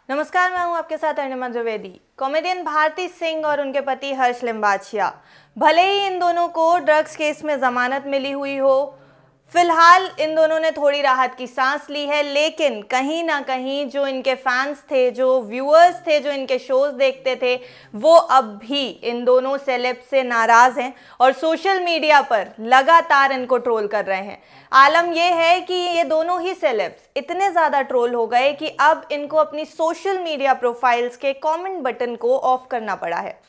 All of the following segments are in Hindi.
नमस्कार, मैं हूं आपके साथ अनिमा द्विवेदी। कॉमेडियन भारती सिंह और उनके पति हर्ष लिम्बाचिया, भले ही इन दोनों को ड्रग्स केस में जमानत मिली हुई हो, फिलहाल इन दोनों ने थोड़ी राहत की सांस ली है, लेकिन कहीं ना कहीं जो इनके फैंस थे, जो व्यूअर्स थे, जो इनके शोज देखते थे, वो अब भी इन दोनों सेलेब से नाराज हैं और सोशल मीडिया पर लगातार इनको ट्रोल कर रहे हैं। आलम यह है कि ये दोनों ही सेलेब्स इतने ज़्यादा ट्रोल हो गए कि अब इनको अपनी सोशल मीडिया प्रोफाइल्स के कमेंट बटन को ऑफ करना पड़ा है।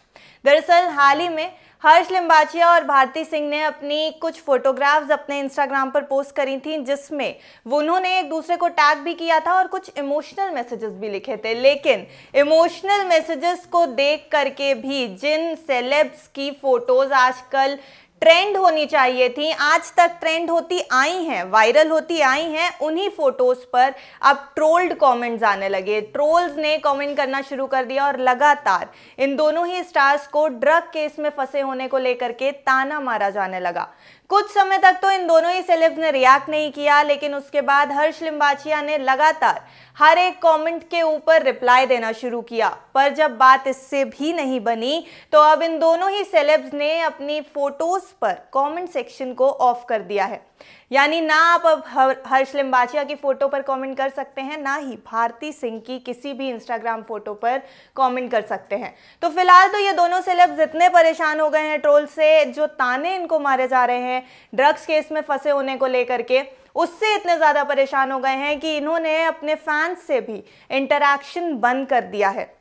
दरअसल हाल ही में हर्ष लिम्बाचिया और भारती सिंह ने अपनी कुछ फोटोग्राफ्स अपने इंस्टाग्राम पर पोस्ट करी थी, जिसमें उन्होंने एक दूसरे को टैग भी किया था और कुछ इमोशनल मैसेजेस भी लिखे थे। लेकिन इमोशनल मैसेजेस को देख करके भी जिन सेलेब्स की फोटोज आजकल ट्रेंड होनी चाहिए थी, आज तक ट्रेंड होती आई हैं, वायरल होती आई हैं, उन्हीं फोटोज पर अब ट्रोल्ड कमेंट्स आने लगे। ट्रोल्स ने कमेंट करना शुरू कर दिया और लगातार इन दोनों ही स्टार्स को ड्रग केस में फंसे होने को लेकर के ताना मारा जाने लगा। कुछ समय तक तो इन दोनों ही सेलेब्स ने रिएक्ट नहीं किया, लेकिन उसके बाद हर्ष लिम्बाचिया ने लगातार हर एक कमेंट के ऊपर रिप्लाई देना शुरू किया। पर जब बात इससे भी नहीं बनी तो अब इन दोनों ही सेलेब्स ने अपनी फोटोज पर कमेंट सेक्शन को ऑफ कर दिया है। यानी ना आप अब हर्ष लिम्बाचिया की फोटो पर कमेंट कर सकते हैं, ना ही भारती सिंह की किसी भी इंस्टाग्राम फोटो पर कमेंट कर सकते हैं। तो फिलहाल तो ये दोनों सेलेब्स इतने परेशान हो गए हैं ट्रोल से, जो ताने इनको मारे जा रहे हैं ड्रग्स केस में फंसे होने को लेकर के, उससे इतने ज़्यादा परेशान हो गए हैं कि इन्होंने अपने फैंस से भी इंटरैक्शन बंद कर दिया है।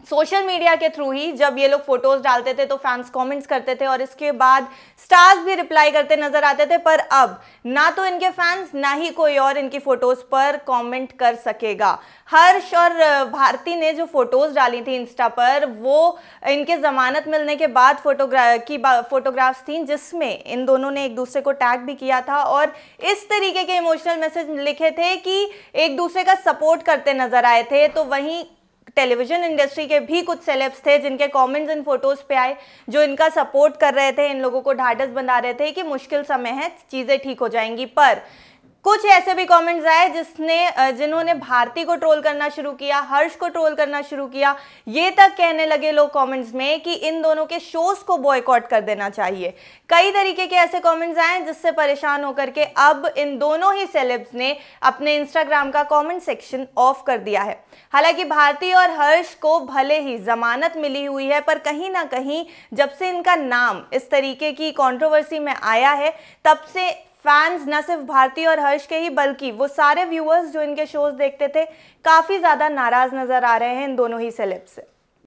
सोशल मीडिया के थ्रू ही जब ये लोग फोटोज डालते थे तो फैंस कमेंट्स करते थे और इसके बाद स्टार्स भी रिप्लाई करते नजर आते थे, पर अब ना तो इनके फैंस ना ही कोई और इनकी फोटोज पर कमेंट कर सकेगा। हर्ष और भारती ने जो फोटोज डाली थी इंस्टा पर, वो इनके जमानत मिलने के बाद फोटोग्राफ्स थी, जिसमें इन दोनों ने एक दूसरे को टैग भी किया था और इस तरीके के इमोशनल मैसेज लिखे थे कि एक दूसरे का सपोर्ट करते नजर आए थे। तो वहीं टेलीविजन इंडस्ट्री के भी कुछ सेलेब्स थे जिनके कमेंट्स इन फोटोज पे आए, जो इनका सपोर्ट कर रहे थे, इन लोगों को ढाढ़स बंधा रहे थे कि मुश्किल समय है, चीजें ठीक हो जाएंगी। पर कुछ ऐसे भी कमेंट्स आए जिन्होंने भारती को ट्रोल करना शुरू किया, हर्ष को ट्रोल करना शुरू किया। ये तक कहने लगे लोग कमेंट्स में कि इन दोनों के शोज को बॉयकॉट कर देना चाहिए। कई तरीके के ऐसे कमेंट्स आए जिससे परेशान होकर के अब इन दोनों ही सेलेब्स ने अपने इंस्टाग्राम का कमेंट सेक्शन ऑफ कर दिया है। हालांकि भारती और हर्ष को भले ही जमानत मिली हुई है, पर कहीं ना कहीं जब से इनका नाम इस तरीके की कंट्रोवर्सी में आया है, तब से फैंस न सिर्फ भारती और हर्ष के ही बल्कि वो सारे व्यूअर्स जो इनके शोज देखते थे, काफी ज्यादा नाराज नजर आ रहे हैं इन दोनों ही सेलेब्स से।